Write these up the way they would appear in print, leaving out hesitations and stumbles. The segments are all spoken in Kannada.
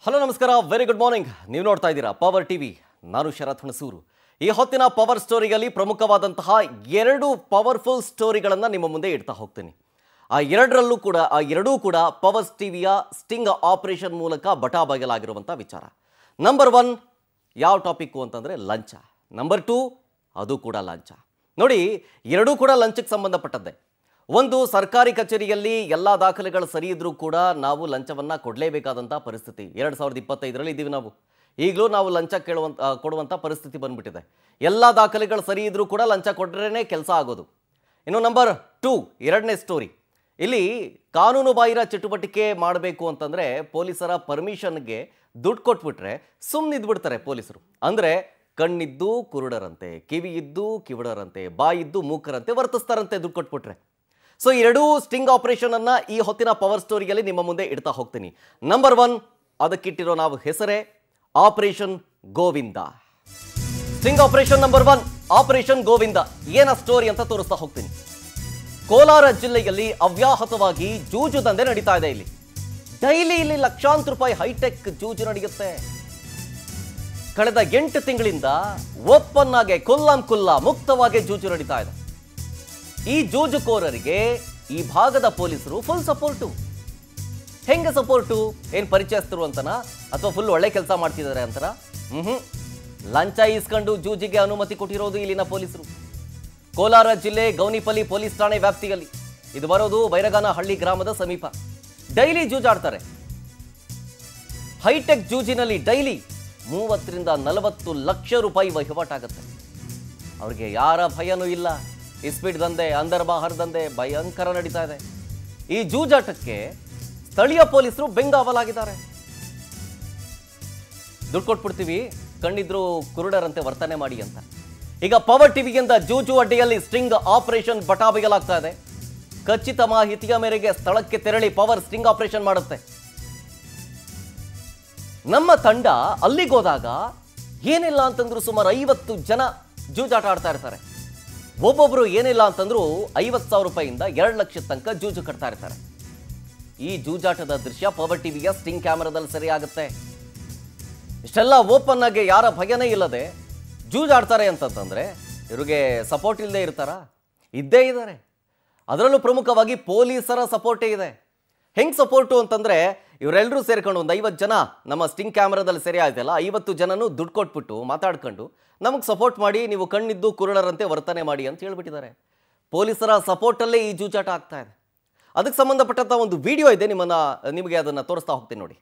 ಹಲೋ ನಮಸ್ಕಾರ, ವೆರಿ ಗುಡ್ ಮಾರ್ನಿಂಗ್. ನೀವು ನೋಡ್ತಾ ಇದ್ದೀರಾ ಪವರ್ ಟಿವಿ. ನಾನು ಶರತ್ ಹುಣಸೂರು. ಈ ಹೊತ್ತಿನ ಪವರ್ ಸ್ಟೋರಿಯಲ್ಲಿ ಪ್ರಮುಖವಾದಂತಹ 2 ಪವರ್ಫುಲ್ ಸ್ಟೋರಿಗಳನ್ನು ನಿಮ್ಮ ಮುಂದೆ ಇಡ್ತಾ ಹೋಗ್ತೀನಿ. ಆ ಎರಡೂ ಕೂಡ ಪವರ್ ಟಿವಿಯ ಸ್ಟಿಂಗ್ ಆಪರೇಷನ್ ಮೂಲಕ ಬಟಾಬಯಲಾಗಿರುವಂಥ ವಿಚಾರ. ನಂಬರ್ 1 ಯಾವ ಟಾಪಿಕ್ಕು ಅಂತಂದರೆ ಲಂಚ. ನಂಬರ್ 2 ಅದು ಕೂಡ ಲಂಚ. ನೋಡಿ, ಎರಡೂ ಕೂಡ ಲಂಚಕ್ಕೆ ಸಂಬಂಧಪಟ್ಟದ್ದೇ. ಒಂದು, ಸರ್ಕಾರಿ ಕಚೇರಿಯಲ್ಲಿ ಎಲ್ಲ ದಾಖಲೆಗಳು ಸರಿ ಇದ್ರೂ ಕೂಡ ನಾವು ಲಂಚವನ್ನು ಕೊಡಲೇಬೇಕಾದಂಥ ಪರಿಸ್ಥಿತಿ. 2025ರಲ್ಲಿ ಇದ್ದೀವಿ ನಾವು. ಈಗಲೂ ನಾವು ಲಂಚ ಕೊಡುವಂಥ ಪರಿಸ್ಥಿತಿ ಬಂದ್ಬಿಟ್ಟಿದೆ. ಎಲ್ಲ ದಾಖಲೆಗಳು ಸರಿ ಇದ್ರೂ ಕೂಡ ಲಂಚ ಕೊಟ್ಟರೆ ಕೆಲಸ ಆಗೋದು. ಇನ್ನು ನಂಬರ್ 2 ಎರಡನೇ ಸ್ಟೋರಿ. ಇಲ್ಲಿ ಕಾನೂನು ಬಾಹಿರ ಚಟುವಟಿಕೆ ಮಾಡಬೇಕು ಅಂತಂದರೆ ಪೊಲೀಸರ ಪರ್ಮಿಷನ್ಗೆ ದುಡ್ಡು ಕೊಟ್ಬಿಟ್ರೆ ಸುಮ್ಮನಿದ್ಬಿಡ್ತಾರೆ ಪೊಲೀಸರು. ಅಂದರೆ ಕಣ್ಣಿದ್ದು ಕುರುಡರಂತೆ, ಕಿವಿ ಇದ್ದು ಕಿವುಡರಂತೆ, ಬಾಯಿದ್ದು ಮೂಕರಂತೆ ವರ್ತಿಸ್ತಾರಂತೆ ದುಡ್ಡು ಕೊಟ್ಬಿಟ್ರೆ. ಸೊ ಎರಡೂ ಸ್ಟಿಂಗ್ ಆಪರೇಷನ್ ಅನ್ನ ಈ ಹೊತ್ತಿನ ಪವರ್ ಸ್ಟೋರಿಯಲ್ಲಿ ನಿಮ್ಮ ಮುಂದೆ ಇಡ್ತಾ ಹೋಗ್ತೀನಿ. ನಂಬರ್ 1 ಅದಕ್ಕಿಟ್ಟಿರೋ ನಾವು ಹೆಸರೇ operation Govinda. Sting operation number 1 operation Govinda. ಏನ ಸ್ಟೋರಿ ಅಂತ ತೋರಿಸ್ತಾ ಹೋಗ್ತೀನಿ. ಕೋಲಾರ ಜಿಲ್ಲೆಯಲ್ಲಿ ಅವ್ಯಾಹತವಾಗಿ ಜೂಜು ದಂಧೆ ನಡೀತಾ ಇದೆ. ಡೈಲಿ ಇಲ್ಲಿ ಲಕ್ಷಾಂತರ ರೂಪಾಯಿ ಹೈಟೆಕ್ ಜೂಜು ನಡೆಯುತ್ತೆ. ಕಳೆದ 8 ತಿಂಗಳಿಂದ ಓಪನ್ ಆಗಿ ಕುಲ್ಲ ಮುಕ್ತವಾಗಿ ಜೂಜು ನಡೀತಾ ಇದೆ. ಈ ಜೂಜುಕೋರರಿಗೆ ಈ ಭಾಗದ ಪೊಲೀಸರು ಫುಲ್ ಸಪೋರ್ಟು. ಹೆಂಗೆ ಸಪೋರ್ಟು? ಏನು ಪರಿಚಯಸ್ಥರು ಅಂತನಾ ಅಥವಾ ಫುಲ್ ಒಳ್ಳೆ ಕೆಲಸ ಮಾಡ್ತಿದ್ದಾರೆ ಅಂತನಾ? ಲಂಚ ಇಸ್ಕೊಂಡು ಜೂಜಿಗೆ ಅನುಮತಿ ಕೊಟ್ಟಿರೋದು ಇಲ್ಲಿನ ಪೊಲೀಸರು. ಕೋಲಾರ ಜಿಲ್ಲೆ ಗೌನಿಪಲ್ಲಿ ಪೊಲೀಸ್ ಠಾಣೆ ವ್ಯಾಪ್ತಿಯಲ್ಲಿ ಇದು ಬರೋದು ಬೈರಗಾನಹಳ್ಳಿ ಗ್ರಾಮದ ಸಮೀಪ. ಡೈಲಿ ಜೂಜಾಡ್ತಾರೆ. ಹೈಟೆಕ್ ಜೂಜಿನಲ್ಲಿ ಡೈಲಿ 30 ರಿಂದ 40 ಲಕ್ಷ ರೂಪಾಯಿ ವಹಿವಾಟಾಗುತ್ತೆ. ಅವ್ರಿಗೆ ಯಾರ ಭಯನೂ ಇಲ್ಲ. ಇಸ್ಪೀಟ್ ದಂಧೆ, ಅಂದರ್ ಬಾಹರ್ ದಂಧೆ ಭಯಂಕರ ನಡೀತಾ ಇದೆ. ಈ ಜೂಜಾಟಕ್ಕೆ ಸ್ಥಳೀಯ ಪೊಲೀಸರು ಬೆಂಗಾವಲಾಗಿದ್ದಾರೆ. ದುಡ್ಡು ಕೊಟ್ಬಿಡ್ತೀವಿ, ಕಣ್ಣಿದ್ರು ಕುರುಡರಂತೆ ವರ್ತನೆ ಮಾಡಿ ಅಂತ. ಈಗ ಪವರ್ ಟಿವಿಯಿಂದ ಜೂಜು ಅಡ್ಡಿಯಲ್ಲಿ ಸ್ಟಿಂಗ್ ಆಪರೇಷನ್ ಬಟಾಬಯಲಾಗ್ತಾ ಇದೆ. ಖಚಿತ ಮಾಹಿತಿಯ ಮೇರೆಗೆ ಸ್ಥಳಕ್ಕೆ ತೆರಳಿ ಪವರ್ ಸ್ಟಿಂಗ್ ಆಪರೇಷನ್ ಮಾಡುತ್ತೆ. ನಮ್ಮ ತಂಡ ಅಲ್ಲಿಗೆ ಹೋದಾಗ ಏನಿಲ್ಲ ಅಂತಂದ್ರು ಸುಮಾರು 50 ಜನ ಜೂಜಾಟ ಆಡ್ತಾ ಇರ್ತಾರೆ. ಒಬ್ಬೊಬ್ರು ಏನಿಲ್ಲ ಅಂತಂದ್ರು 50,000 ರೂಪಾಯಿಯಿಂದ 2 ಲಕ್ಷದ ತನಕ ಜೂಜು ಕಟ್ತಾ ಇರ್ತಾರೆ. ಈ ಜೂಜಾಟದ ದೃಶ್ಯ ಪವರ್ ಟಿವಿಯ ಸ್ಟಿಂಗ್ ಕ್ಯಾಮೆರಾದಲ್ಲಿ ಸರಿಯಾಗುತ್ತೆ. ಇಷ್ಟೆಲ್ಲ ಓಪನ್ ಆಗಿ ಯಾರ ಭಯನೇ ಇಲ್ಲದೆ ಜೂಜಾಡ್ತಾರೆ ಅಂತಂತಂದ್ರೆ ಇವ್ರಿಗೆ ಸಪೋರ್ಟ್ ಇಲ್ಲದೆ ಇರ್ತಾರಾ? ಇದ್ದೇ ಇದ್ದಾರೆ. ಅದರಲ್ಲೂ ಪ್ರಮುಖವಾಗಿ ಪೊಲೀಸರ ಸಪೋರ್ಟೇ ಇದೆ. ಹೆಂಗೆ ಸಪೋರ್ಟು ಅಂತಂದರೆ ಇವರೆಲ್ಲರೂ ಸೇರ್ಕೊಂಡು ಒಂದು 50 ಜನ ನಮ್ಮ ಸ್ಟಿಂಗ್ ಕ್ಯಾಮ್ರಾದಲ್ಲಿ ಸರಿ ಆಯ್ತಲ್ಲ, 50 ಜನನೂ ದುಡ್ಡು ಕೊಟ್ಬಿಟ್ಟು ಮಾತಾಡ್ಕೊಂಡು ನಮಗೆ ಸಪೋರ್ಟ್ ಮಾಡಿ, ನೀವು ಕಣ್ಣಿದ್ದು ಕುರುಡರಂತೆ ವರ್ತನೆ ಮಾಡಿ ಅಂತ ಹೇಳ್ಬಿಟ್ಟಿದ್ದಾರೆ. ಪೊಲೀಸರ ಸಪೋರ್ಟಲ್ಲೇ ಈ ಜೂಜಾಟ ಆಗ್ತಾ ಇದೆ. ಅದಕ್ಕೆ ಸಂಬಂಧಪಟ್ಟಂಥ ಒಂದು ವಿಡಿಯೋ ಇದೆ, ನಿಮಗೆ ಅದನ್ನು ತೋರಿಸ್ತಾ ಹೋಗ್ತೀನಿ ನೋಡಿ.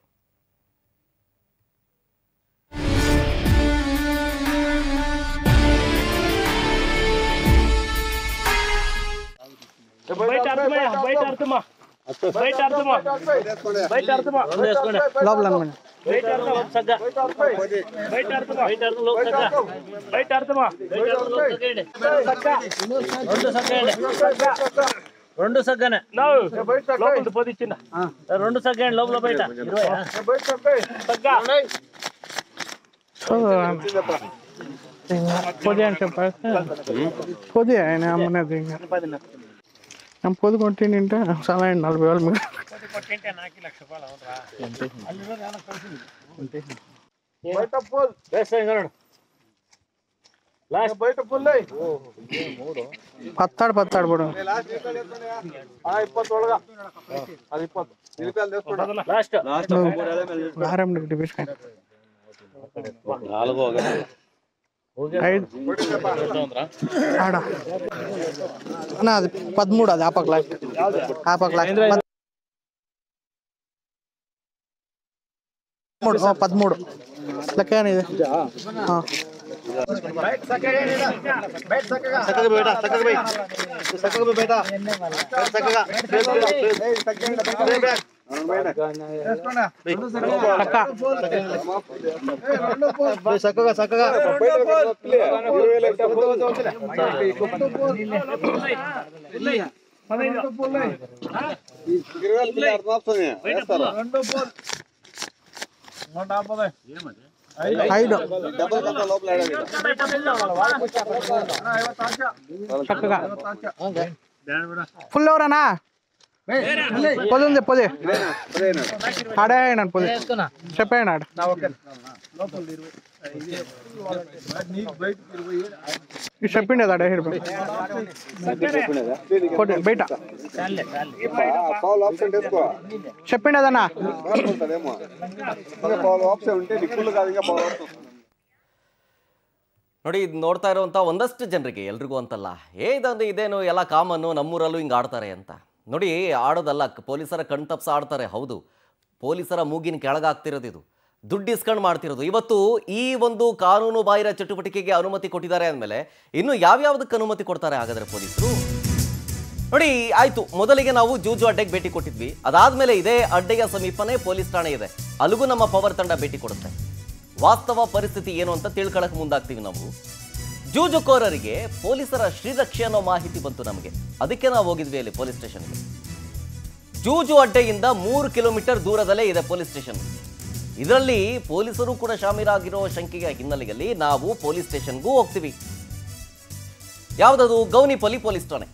రెండు సెకండ్ లోపల పోది చిన్న 2 సెకండ్ లోపల బయట 20 పోది అంటే పోది ఆయన అమ్మనేది ನಮ್ಮ ಪೋದು ಕೊಟ್ಟಿನಿ ಅಂತ ಸಾಲ 40,000 మీకు ಕೊಟ್ಟಿಂತೆ 4 ಲಕ್ಷ ರೂಪಾಯಿ ಅವರಾ ಅಲ್ಲಿರೋ ಯಾನ ಕಳಿಸಿ ಬೈಟ ಪೋಲ್ ಬೇಸ ನೋಡು ಲಾಸ್ಟ್ ಬೈಟ ಪೋಲ್ ಲೈ ಪತ್ತಾಡ್ ಬಿಡು ಆ 20 ಒಳಗ ಅದು 20 ರೂಪಾಯಿ ದೇಸ್ಕೊಡ ಲಾಸ್ಟ್ ಆರಾಮ್ ಡಿಬಿಸ್ ಕೈ 4 ಹೋಗ ఆడ అన్న అది 13 అది ఆపక్ లాస్ట్ 13 లెక్క ఇది ఫుల్ ఎవరన్నా పొద్దుంది పొది ఆడే అయినాను పొది చెప్పేయండి ఆడ చెప్పిండే ఆడ బయట చెప్పిండేదన్నా ನೋಡಿ ಇದು ನೋಡ್ತಾ ಇರುವಂಥ ಒಂದಷ್ಟು ಜನರಿಗೆ ಎಲ್ರಿಗೂ ಅಂತಲ್ಲ ಇದೇನು ಎಲ್ಲ ಕಾಮನ್ನು ನಮ್ಮೂರಲ್ಲೂ ಹಿಂಗೆ ಆಡ್ತಾರೆ ಅಂತ ನೋಡಿ ಆಡೋದಲ್ಲ ಪೊಲೀಸರ ಕಣ್ ತಪ್ಸ ಆಡ್ತಾರೆ ಹೌದು ಪೊಲೀಸರ ಮೂಗಿನ ಕೆಳಗಾಗ್ತಿರೋದು ಇದು ದುಡ್ಡು ಇಸ್ಕೊಂಡು ಮಾಡ್ತಿರೋದು ಇವತ್ತು ಈ ಒಂದು ಕಾನೂನು ಬಾಹಿರ ಚಟುವಟಿಕೆಗೆ ಅನುಮತಿ ಕೊಟ್ಟಿದ್ದಾರೆ ಅಂದಮೇಲೆ ಇನ್ನು ಯಾವ್ಯಾವುದಕ್ಕೆ ಅನುಮತಿ ಕೊಡ್ತಾರೆ ಹಾಗಾದರೆ ಪೊಲೀಸರು ನೋಡಿ ಆಯಿತು ಮೊದಲಿಗೆ ನಾವು ಜೂಜು ಅಡ್ಡೆಗೆ ಭೇಟಿ ಕೊಟ್ಟಿದ್ವಿ ಅದಾದಮೇಲೆ ಇದೇ ಅಡ್ಡೆಯ ಸಮೀಪನೇ ಪೊಲೀಸ್ ಠಾಣೆ ಇದೆ ಅಲ್ಲಿಗೂ ನಮ್ಮ ಪವರ್ ತಂಡ ಭೇಟಿ ಕೊಡುತ್ತೆ ವಾಸ್ತವ ಪರಿಸ್ಥಿತಿ ಏನು ಅಂತ ತಿಳ್ಕೊಳ್ಳೋಕೆ ಮುಂದಾಗ್ತೀವಿ ನಾವು ಜೂಜುಕೋರರಿಗೆ ಪೊಲೀಸರ ಶ್ರೀರಕ್ಷೆ ಅನ್ನೋ ಮಾಹಿತಿ ಬಂತು ನಮಗೆ ಅದಕ್ಕೆ ನಾವು ಹೋಗಿದ್ವಿ ಅಲ್ಲಿ ಪೊಲೀಸ್ ಸ್ಟೇಷನ್ಗೆ ಜೂಜು ಅಡ್ಡೆಯಿಂದ 3 ಕಿಲೋಮೀಟರ್ ದೂರದಲ್ಲೇ ಇದೆ ಪೊಲೀಸ್ ಸ್ಟೇಷನ್ ಇದರಲ್ಲಿ ಪೊಲೀಸರು ಕೂಡ ಶಾಮೀಲಾಗಿರೋ ಶಂಕೆಯ ಹಿನ್ನೆಲೆಯಲ್ಲಿ ನಾವು ಪೊಲೀಸ್ ಸ್ಟೇಷನ್ಗೂ ಹೋಗ್ತೀವಿ ಯಾವುದದು ಗೌನಿಪಲ್ಲಿ ಪೊಲೀಸ್ ಠಾಣೆ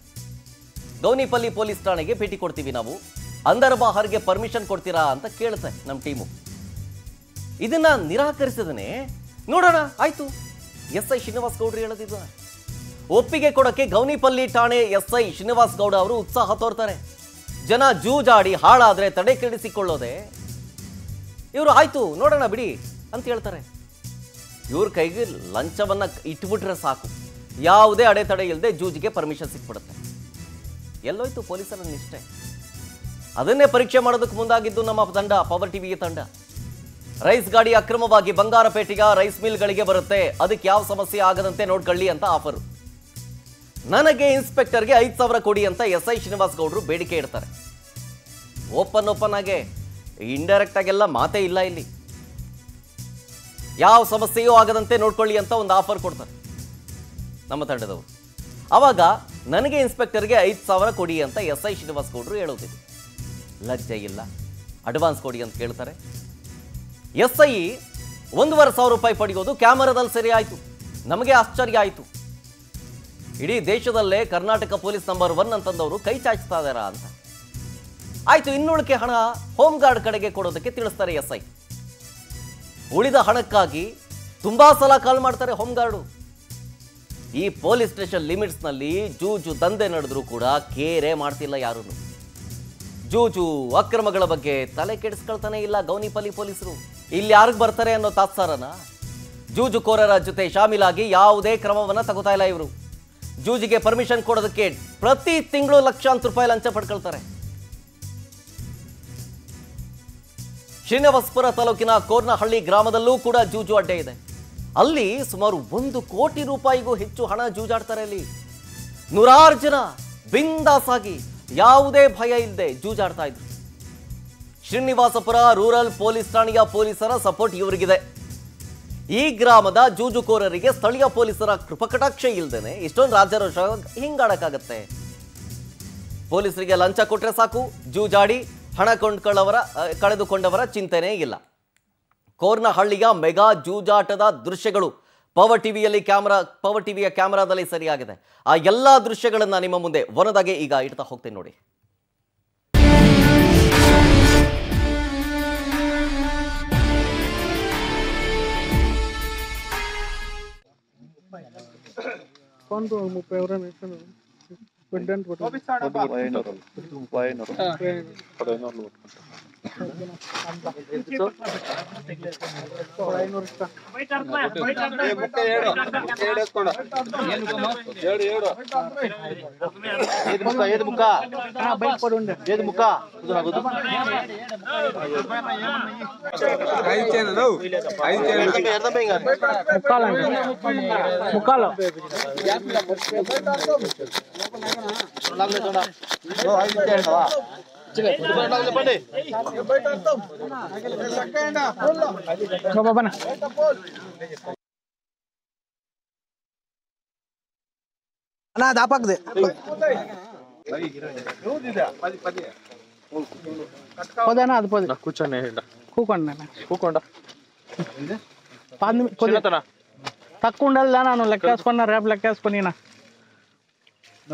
ಗೌನಿಪಲ್ಲಿ ಪೊಲೀಸ್ ಠಾಣೆಗೆ ಭೇಟಿ ಕೊಡ್ತೀವಿ ನಾವು ಅಂದರ್ ಬಾಹರ್ಗೆ ಪರ್ಮಿಷನ್ ಕೊಡ್ತೀರಾ ಅಂತ ಕೇಳುತ್ತೆ ನಮ್ಮ ಟೀಮು ಇದನ್ನ ನಿರಾಕರಿಸಿದನೆ ನೋಡೋಣ ಆಯ್ತು ಎಸ್ಐ ಶ್ರೀನಿವಾಸ್ ಗೌಡ್ರು ಹೇಳದಿದ್ದ ಒಪ್ಪಿಗೆ ಕೊಡೋಕ್ಕೆ ಗೌನಿಪಲ್ಲಿ ಠಾಣೆ ಎಸ್ಐ ಶ್ರೀನಿವಾಸ್ ಗೌಡ ಅವರು ಉತ್ಸಾಹ ತೋರ್ತಾರೆ ಜನ ಜೂಜಾಡಿ ಹಾಳಾದ್ರೆ ತಡೆ ಕೆಡಿಸಿಕೊಳ್ಳೋದೆ ಇವರು ಆಯ್ತು ನೋಡೋಣ ಬಿಡಿ ಅಂತ ಹೇಳ್ತಾರೆ ಇವ್ರ ಕೈಗೆ ಲಂಚವನ್ನ ಇಟ್ಬಿಟ್ರೆ ಸಾಕು ಯಾವುದೇ ಅಡೆತಡೆ ಇಲ್ಲದೆ ಜೂಜಿಗೆ ಪರ್ಮಿಷನ್ ಸಿಕ್ಬಿಡುತ್ತೆ ಎಲ್ಲೋಯ್ತು ಪೊಲೀಸರ ನಿಷ್ಠೆ ಅದನ್ನೇ ಪರೀಕ್ಷೆ ಮಾಡೋದಕ್ಕೆ ಮುಂದಾಗಿದ್ದು ನಮ್ಮ ತಂಡ ಪವರ್ ಟಿವಿಯ ತಂಡ ರೈಸ್ ಗಾಡಿ ಅಕ್ರಮವಾಗಿ ಬಂಗಾರಪೇಟೆಯ ರೈಸ್ ಮಿಲ್ಗಳಿಗೆ ಬರುತ್ತೆ ಅದಕ್ಕೆ ಯಾವ ಸಮಸ್ಯೆ ಆಗದಂತೆ ನೋಡ್ಕೊಳ್ಳಿ ಅಂತ ಆಫರ್ ನನಗೆ ಇನ್ಸ್ಪೆಕ್ಟರ್ಗೆ 5,000 ಕೊಡಿ ಅಂತ ಎಸ್ಐ ಶ್ರೀನಿವಾಸ್ ಗೌಡ್ರು ಬೇಡಿಕೆ ಇಡ್ತಾರೆ ಓಪನ್ ಆಗಿ ಇಂಡೈರೆಕ್ಟ್ ಆಗೆಲ್ಲ ಮಾತೇ ಇಲ್ಲ ಇಲ್ಲಿ ಯಾವ ಸಮಸ್ಯೆಯೂ ಆಗದಂತೆ ನೋಡ್ಕೊಳ್ಳಿ ಅಂತ ಒಂದು ಆಫರ್ ಕೊಡ್ತಾರೆ ನಮ್ಮ ತಂಡದವರು ಆವಾಗ ನನಗೆ ಇನ್ಸ್ಪೆಕ್ಟರ್ಗೆ 5,000 ಕೊಡಿ ಅಂತ ಎಸ್ಐ ಶ್ರೀನಿವಾಸ್ ಗೌಡ್ರು ಹೇಳೋದಿದೆ ಲಜ್ಜೆ ಇಲ್ಲ ಅಡ್ವಾನ್ಸ್ ಕೊಡಿ ಅಂತ ಕೇಳ್ತಾರೆ ಎಸ್ಐ 1,500 ರೂಪಾಯಿ ಪಡೆಯೋದು ಕ್ಯಾಮರಾದಲ್ಲಿ ಸರಿ ಆಯಿತು ನಮಗೆ ಆಶ್ಚರ್ಯ ಆಯಿತು ಇಡೀ ದೇಶದಲ್ಲೇ ಕರ್ನಾಟಕ ಪೊಲೀಸ್ ನಂಬರ್ 1 ಅಂತಂದವರು ಕೈ ಚಾಚ್ತಾ ಇದ್ದಾರಾ ಅಂತ ಆಯ್ತು ಇನ್ನುಳಿಕೆ ಹಣ ಹೋಮ್ ಗಾರ್ಡ್ ಕಡೆಗೆ ಕೊಡೋದಕ್ಕೆ ತಿಳಿಸ್ತಾರೆ ಎಸ್ಐ ಉಳಿದ ಹಣಕ್ಕಾಗಿ ತುಂಬಾ ಸಲ ಕಾಲ್ ಮಾಡ್ತಾರೆ ಹೋಮ್ ಗಾರ್ಡು ಈ ಪೊಲೀಸ್ ಸ್ಟೇಷನ್ ಲಿಮಿಟ್ಸ್ನಲ್ಲಿ ಜೂಜು ದಂಧೆ ನಡೆದ್ರು ಕೂಡ ಕೇರೆ ಮಾಡ್ತಿಲ್ಲ ಯಾರೂ ಜೂಜು ಅಕ್ರಮಗಳ ಬಗ್ಗೆ ತಲೆ ಕೆಡಿಸ್ಕೊಳ್ತಾನೆ ಇಲ್ಲ ಗೌನಿಪಲ್ಲಿ ಪೊಲೀಸರು ಇಲ್ಲಿ ಯಾರಿಗೆ ಬರ್ತಾರೆ ಅನ್ನೋ ತಾತ್ಸಾರನ ಜೂಜುಕೋರರ ಜೊತೆ ಶಾಮೀಲಾಗಿ ಯಾವುದೇ ಕ್ರಮವನ್ನ ತಗೋತಾ ಇಲ್ಲ ಇವರು ಜೂಜಿಗೆ ಪರ್ಮಿಷನ್ ಕೊಡೋದಕ್ಕೆ ಪ್ರತಿ ತಿಂಗಳು ಲಕ್ಷಾಂತರ ರೂಪಾಯಿ ಲಂಚ ಪಡ್ಕೊಳ್ತಾರೆ ಶ್ರೀನಿವಾಸಪುರ ತಾಲೂಕಿನ ಕೋರ್ನಹಳ್ಳಿ ಗ್ರಾಮದಲ್ಲೂ ಕೂಡ ಜೂಜು ಅಡ್ಡೆ ಇದೆ ಅಲ್ಲಿ ಸುಮಾರು 1 ಕೋಟಿ ರೂಪಾಯಿಗೂ ಹೆಚ್ಚು ಹಣ ಜೂಜಾಡ್ತಾರೆ ಅಲ್ಲಿ ನೂರಾರು ಜನ ಬಿಂದಾಸ್ ಆಗಿ ಯಾವುದೇ ಭಯ ಇಲ್ಲದೆ ಜೂಜಾಡ್ತಾ ಇದ್ರು ಶ್ರೀನಿವಾಸಪುರ ರೂರಲ್ ಪೊಲೀಸ್ ಠಾಣೆಯ ಪೊಲೀಸರ ಸಪೋರ್ಟ್ ಇವರಿಗಿದೆ ಈ ಗ್ರಾಮದ ಜೂಜುಕೋರರಿಗೆ ಸ್ಥಳೀಯ ಪೊಲೀಸರ ಕೃಪಕಟಾಕ್ಷ ಇಲ್ಲದೇನೆ ಇಷ್ಟೊಂದು ರಾಜ್ಯಾರೋಷ ಹಿಂಗಾಡಕ್ಕಾಗತ್ತೆ ಪೊಲೀಸರಿಗೆ ಲಂಚ ಕೊಟ್ಟರೆ ಸಾಕು ಜೂಜಾಡಿ ಹಣ ಕಳೆದುಕೊಂಡವರ ಚಿಂತೆನೇ ಇಲ್ಲ ಕೋರ್ನಹಳ್ಳಿಯ ಮೆಗಾ ಜೂಜಾಟದ ದೃಶ್ಯಗಳು ಪವರ್ ಟಿವಿಯ ಕ್ಯಾಮರಾದಲ್ಲಿ ಸರಿಯಾಗಿದೆ ಆ ಎಲ್ಲ ದೃಶ್ಯಗಳನ್ನ ನಿಮ್ಮ ಮುಂದೆ ಒಂದೊಂದಾಗೆ ಈಗ ಇಡ್ತಾ ಹೋಗ್ತೇನೆ ನೋಡಿ ಫೋನ್ 30 ಎವರ ನೇಷನ್ ಬಿಡ್ಡನ್ ముక్కాలు అన్నా దాపక్ది పోదేనా అది పోదు కూర్చోండి కూకోండి కూకోండి తక్కువ ఉండాలి నేను లెక్కేసుకున్నా రేపు లెక్కేసుకుని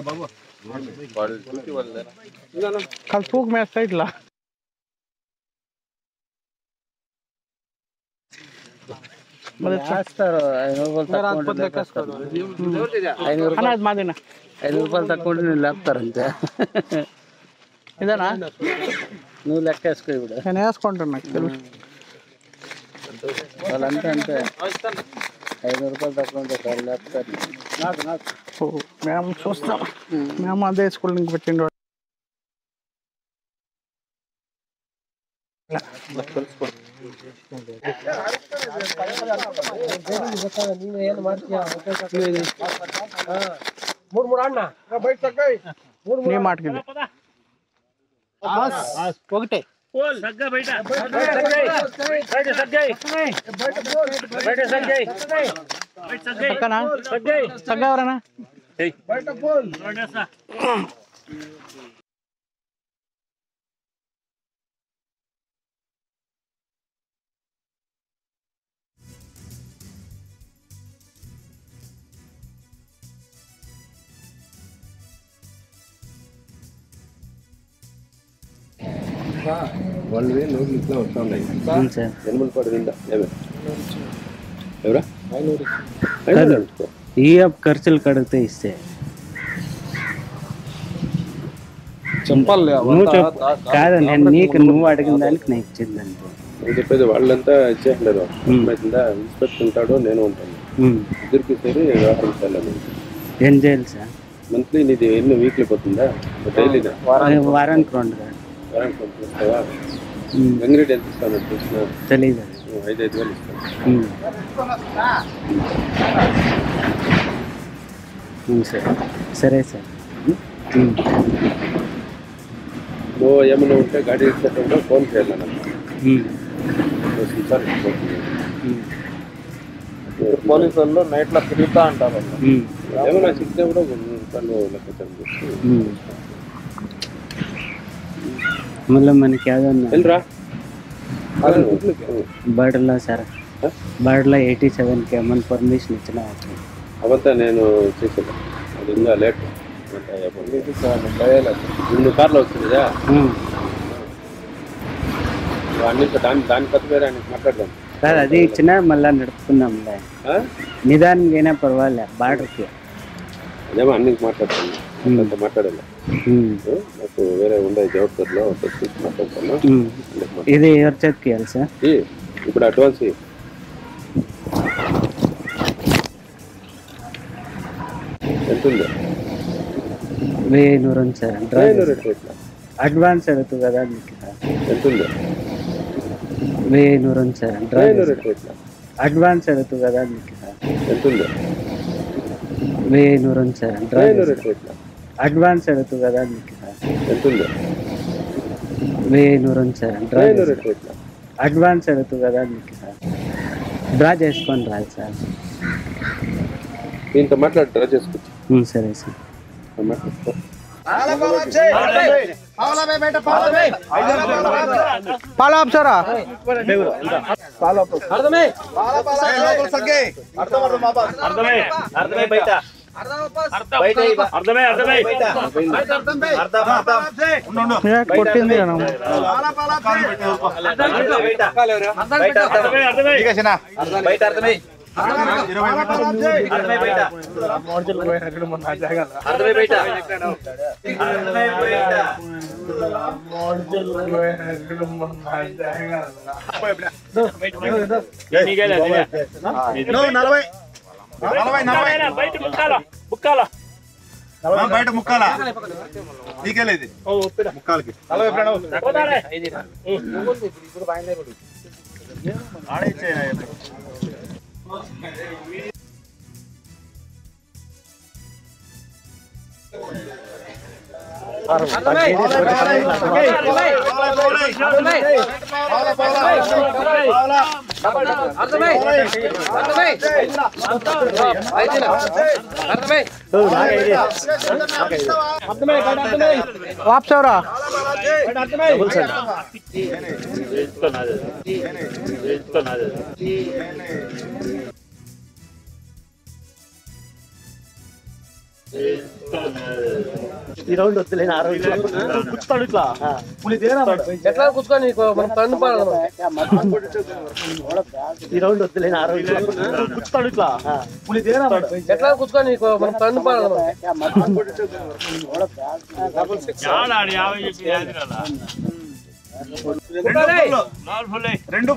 బాబు कल फूक मैच था इतला అన్నది మాదేనా 5 రూపాయలు తక్కువ ఉంటే నేను లేపుతారంతే ఇదేనా నువ్వు లెక్క వేసుకో ఇప్పుడు నేను వేసుకుంటాను నాకు తెలుసు వాళ్ళంతా అంతే 5 రూపాయలు తక్కువ ఉంటే సార్ లేపుతారు మేము చూస్తాం మేము అదే స్కూల్ నుంచి పెట్టిండు నీ మాటకి ఒకటే పక్కనా సగ్గా ఎవరన్నా వాళ్ళు నోట్లు ఇట్లా వస్తూ ఉన్నాయి ఎనిమిది పడిందా ఎవరా ఈ ఖర్చులు కడిగితే ఇస్తే చెప్పాలి కాదు నేను నీకు నువ్వు అడిగిన దానికి నేను ఇచ్చింది అంతే నేను చెప్పేది వాళ్ళంతా ఇచ్చేయట్లేదు ఇన్స్పెక్టర్ నేను ఉంటాను ఇద్దరికి సరి వ్యవహరించాలి ఏం చేయాలి సార్ మంత్లీ నీది ఎన్ని వీక్లీ పోతుందా డైలీనా వారానికి 2 వారానికి పంపిస్తావా గంగిరెడ్డి ఎంత ఇస్తాను చూసిన తెలీదు 5,000 ఇస్తాను సార్ సరే సార్ నువ్వు ఏమైనా ఉంటే గాడి ఇచ్చేటప్పుడు ఫోన్ చేయాలి పోలీసు వాళ్ళు నైట్లో తిరుగుతా అంటారు ఏమైనా చెప్తే కూడా 2 రూపాయలు లెక్క చెప్పి మళ్ళీ మనకి ఏదన్నా వెళ్ళరా బర్డ్లా సార్ బర్డ్లా 87కి ఏమన్నా పర్మిషన్ ఇచ్చిన అవంతా నేను చేసేదా అది ఇంకా లేట్ 2 కార్లు వస్తుందా అన్ని దాని కొత్త పేరు ఆయనకి మాట్లాడదాం సార్ అది ఇచ్చినా మళ్ళీ నడుపుకుందాంలే నిదానంగా అయినా పర్వాలే బార్డర్కి అదేమో అన్ని మాట్లాడతాను అంత మాట్లాడాలి నాకు వేరే ఉండే జవాబుదారిలో మాట్లాడతాను ఇది ఎవరి చేతికి ఇవ్వాలి సార్ ఇప్పుడు అడ్వాన్స్ ఎంత ఉంది 1,100 సార్ అడ్వాన్స్ అడుగుతుంది కదా మీకు ఎంత ఉంది 1,100 సార్ అడ్వాన్స్ అడుగుతుంది కదా మీకు ఎంత ఉంది 1,100 సార్ అడ్వాన్స్ అడుగుతుంది కదా మీకు ఎంత ఉంది 1,100 సార్ అడ్వాన్స్ అడుగుతుంది కదా మీకు డ్రా చేసుకొని రాదు సార్ దీంతో మాట్లాడి డ్రా చేసుకోవచ్చు సరే సార్ పాలా అప్సరా కొట్టింది బయట ముక్కాల నీకేలేదు ముక్కాలకి వాప్సవరా ఈ రౌండ్ వద్దులే ఆ రౌండ్ కూర్చుతాడు ఇట్లా ఎట్లా కూర్చొని మనం కన్ను పాడాలి ఈ రౌండ్ వద్దులే ఆ రౌండ్ కూర్చుతాడు ఇట్లా ఎట్లా కూర్చొని మనం కన్ను పాడాలి రెండు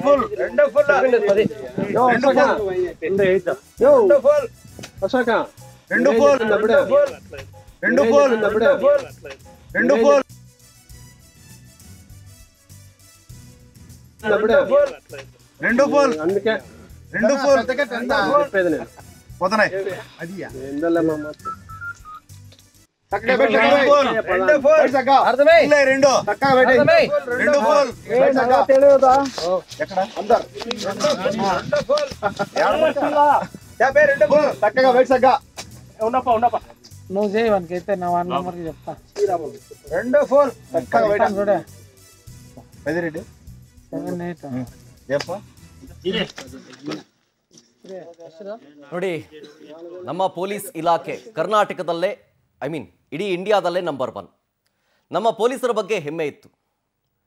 ఫుల్ అందుకే పోతున్నాయి అర్థమై రెండు అర్థమై రెండు ఫుల్ చక్కగా వెయిట్ సగ్గా ఉన్నప్ప నువ్వు చేయవానికి అయితే నా 1 నెంబర్కి చెప్తా రెండు ఫుల్ చక్కగా వెయిట్ చూడే పెద్దిరెడ్డి 7 8 చెప్ప ನೋಡಿ ನಮ್ಮ ಪೊಲೀಸ್ ಇಲಾಖೆ ಕರ್ನಾಟಕದಲ್ಲೇ ಇಡೀ ಇಂಡಿಯಾದಲ್ಲೇ ನಂಬರ್ 1. ನಮ್ಮ ಪೊಲೀಸರ ಬಗ್ಗೆ ಹೆಮ್ಮೆ ಇತ್ತು.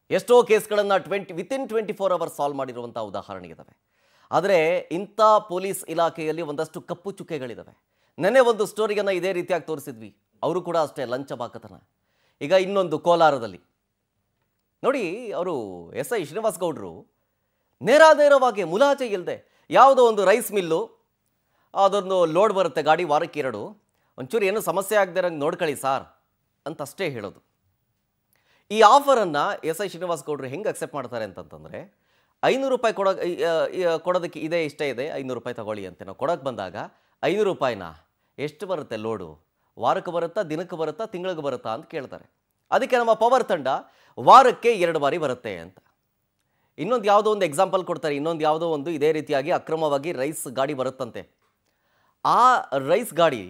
ಎಷ್ಟೋ ಕೇಸ್ಗಳನ್ನು ವಿತಿನ್ 24 ಅವರ್ಸ್ ಸಾಲ್ವ್ ಮಾಡಿರುವಂಥ ಉದಾಹರಣೆಗಳಿದ್ದಾವೆ. ಆದರೆ ಇಂಥ ಪೊಲೀಸ್ ಇಲಾಖೆಯಲ್ಲಿ ಒಂದಷ್ಟು ಕಪ್ಪು ಚುಕ್ಕೆಗಳಿದ್ದಾವೆ. ನೆನ್ನೆ ಒಂದು ಸ್ಟೋರಿಯನ್ನು ಇದೇ ರೀತಿಯಾಗಿ ತೋರಿಸಿದ್ವಿ. ಅವರು ಕೂಡ ಅಷ್ಟೇ ಲಂಚ ಬಾಕತನ. ಈಗ ಇನ್ನೊಂದು ಕೋಲಾರದಲ್ಲಿ ನೋಡಿ, ಅವರು SI ಶ್ರೀನಿವಾಸ್ ಗೌಡರು ನೇರವಾಗಿ ಮುಲಾಜೆ ಇಲ್ಲದೆ ಯಾವುದೋ ಒಂದು ರೈಸ್ ಮಿಲ್ಲು, ಅದೊಂದು ಲೋಡ್ ಬರುತ್ತೆ ಗಾಡಿ ವಾರಕ್ಕೆ 2, ಒಂಚೂರು ಏನೂ ಸಮಸ್ಯೆ ಆಗದೆ ಇರೋಂಗೆ ನೋಡ್ಕೊಳ್ಳಿ ಸಾರ್ ಅಂತಷ್ಟೇ ಹೇಳೋದು. ಈ ಆಫರನ್ನು SI ಶ್ರೀನಿವಾಸ್ ಗೌಡರು ಹೆಂಗೆ ಅಕ್ಸೆಪ್ಟ್ ಮಾಡ್ತಾರೆ ಅಂತಂತಂದರೆ, 500 ರೂಪಾಯಿ ಕೊಡೋದಕ್ಕೆ ಇಷ್ಟೇ ಇದೆ, 500 ರೂಪಾಯಿ ತಗೊಳ್ಳಿ ಅಂತ ನಾವು ಕೊಡೋಕ್ಕೆ ಬಂದಾಗ 500 ರೂಪಾಯಿನ ಎಷ್ಟು ಬರುತ್ತೆ ಲೋಡು, ವಾರಕ್ಕೆ ಬರುತ್ತಾ, ದಿನಕ್ಕೆ ಬರುತ್ತಾ, ತಿಂಗಳಿಗೆ ಬರುತ್ತಾ ಅಂತ ಕೇಳ್ತಾರೆ. ಅದಕ್ಕೆ ನಮ್ಮ ಪವರ್ ತಂಡ ವಾರಕ್ಕೆ 2 ಬಾರಿ ಬರುತ್ತೆ ಅಂತ. ಇನ್ನೊಂದು ಯಾವುದೋ ಒಂದು ಎಕ್ಸಾಂಪಲ್ ಕೊಡ್ತಾರೆ. ಇನ್ನೊಂದು ಯಾವುದೋ ಒಂದು ಇದೇ ರೀತಿಯಾಗಿ ಅಕ್ರಮವಾಗಿ ರೈಸ್ ಗಾಡಿ ಬರುತ್ತಂತೆ. ಆ ರೈಸ್ ಗಾಡಿ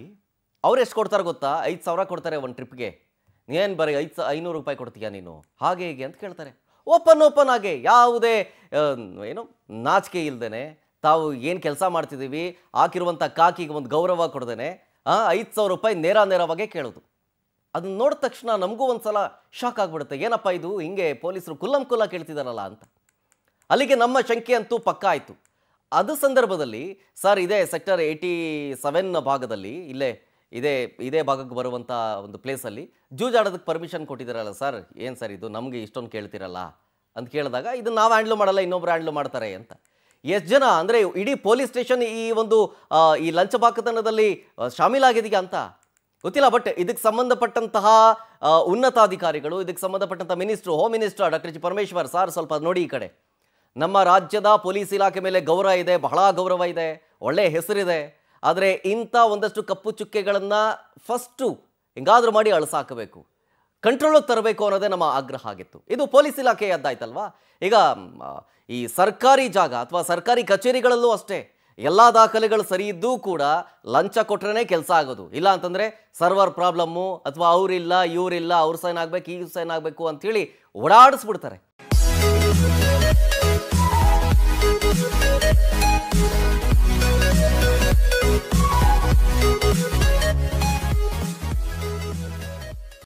ಅವ್ರು ಎಷ್ಟು ಕೊಡ್ತಾರೆ ಗೊತ್ತಾ? 5,000 ಕೊಡ್ತಾರೆ ಒಂದು ಟ್ರಿಪ್ಗೆ. ನೀನು ಬರೀ 500 ರೂಪಾಯಿ ಕೊಡ್ತೀಯಾ ನೀನು, ಹಾಗೆ ಹೇಗೆ ಅಂತ ಕೇಳ್ತಾರೆ. ಓಪನ್ ಆಗಿ, ಯಾವುದೇ ಏನು ನಾಚಿಕೆ ಇಲ್ದೇನೆ, ತಾವು ಏನು ಕೆಲಸ ಮಾಡ್ತಿದ್ದೀವಿ ಹಾಕಿರುವಂಥ ಕಾಕಿಗೆ ಒಂದು ಗೌರವ ಕೊಡ್ದೇನೆ 5,000 ರೂಪಾಯಿ ನೇರವಾಗೇ ಕೇಳೋದು. ಅದನ್ನ ನೋಡಿದ ತಕ್ಷಣ ನಮಗೂ ಒಂದು ಸಲ ಶಾಕ್ ಆಗಿಬಿಡುತ್ತೆ. ಏನಪ್ಪ ಇದು ಹಿಂಗೆ ಪೊಲೀಸರು ಕುಲ್ಲ ಕೇಳ್ತಿದ್ದಾರಲ್ಲ ಅಂತ. ಅಲ್ಲಿಗೆ ನಮ್ಮ ಶಂಕೆ ಅಂತೂ ಪಕ್ಕ ಆಯಿತು. ಅದು ಸಂದರ್ಭದಲ್ಲಿ ಸರ್ ಇದೇ ಸೆಕ್ಟರ್ 87 ಭಾಗದಲ್ಲಿ ಇದೇ ಭಾಗಕ್ಕೆ ಬರುವಂಥ ಒಂದು ಪ್ಲೇಸಲ್ಲಿ ಜೂಜಾಡೋದಕ್ಕೆ ಪರ್ಮಿಷನ್ ಕೊಟ್ಟಿದ್ದಾರಲ್ಲ ಸರ್, ಏನು ಸರ್ ಇದು ನಮಗೆ ಇಷ್ಟೊಂದು ಕೇಳ್ತಿರಲ್ಲ ಅಂತ ಕೇಳಿದಾಗ, ಇದು ನಾವು ಹ್ಯಾಂಡ್ಲ್ ಮಾಡಲ್ಲ, ಇನ್ನೊಬ್ರು ಹ್ಯಾಂಡ್ಲ್ ಮಾಡ್ತಾರೆ ಅಂತ. ಎಷ್ಟು ಜನ ಅಂದರೆ ಇಡೀ ಪೊಲೀಸ್ ಸ್ಟೇಷನ್ ಈ ಲಂಚ ಬಾಕತನದಲ್ಲಿ ಶಾಮೀಲಾಗಿದೆಯಾ ಅಂತ ಗೊತ್ತಿಲ್ಲ. ಬಟ್ ಇದಕ್ಕೆ ಸಂಬಂಧಪಟ್ಟಂತಹ ಉನ್ನತಾಧಿಕಾರಿಗಳು, ಇದಕ್ಕೆ ಸಂಬಂಧಪಟ್ಟಂಥ home minister doctor G Parameshwar sir ಸ್ವಲ್ಪ ನೋಡಿ ಈ ಕಡೆ. ನಮ್ಮ ರಾಜ್ಯದ ಪೊಲೀಸ್ ಇಲಾಖೆ ಮೇಲೆ ಗೌರವ ಇದೆ, ಬಹಳ ಗೌರವ ಇದೆ, ಒಳ್ಳೆಯ ಹೆಸರಿದೆ. ಆದರೆ ಇಂಥ ಒಂದಷ್ಟು ಕಪ್ಪು ಚುಕ್ಕೆಗಳನ್ನು ಫಸ್ಟು ಹಿಂಗಾದ್ರೂ ಮಾಡಿ ಅಳಿಸಾಕಬೇಕು, ಕಂಟ್ರೋಲಿಗೆ ತರಬೇಕು ಅನ್ನೋದೇ ನಮ್ಮ ಆಗ್ರಹ ಆಗಿತ್ತು. ಇದು ಪೊಲೀಸ್ ಇಲಾಖೆಯದ್ದಾಯ್ತಲ್ವಾ. ಈಗ ಈ ಸರ್ಕಾರಿ ಜಾಗ ಅಥವಾ ಸರ್ಕಾರಿ ಕಚೇರಿಗಳಲ್ಲೂ ಅಷ್ಟೇ ಎಲ್ಲ ದಾಖಲೆಗಳು ಸರಿ ಇದ್ದೂ ಕೂಡ ಲಂಚ ಕೊಟ್ರೇ ಕೆಲಸ ಆಗೋದು. ಇಲ್ಲ ಅಂತಂದರೆ ಸರ್ವರ್ ಪ್ರಾಬ್ಲಮ್ಮು, ಅಥವಾ ಅವರಿಲ್ಲ ಇವರಿಲ್ಲ, ಅವ್ರ ಸೈನ್ ಆಗಬೇಕು, ಈ ಸೈನ್ ಆಗಬೇಕು ಅಂಥೇಳಿ ಓಡಾಡಿಸ್ಬಿಡ್ತಾರೆ.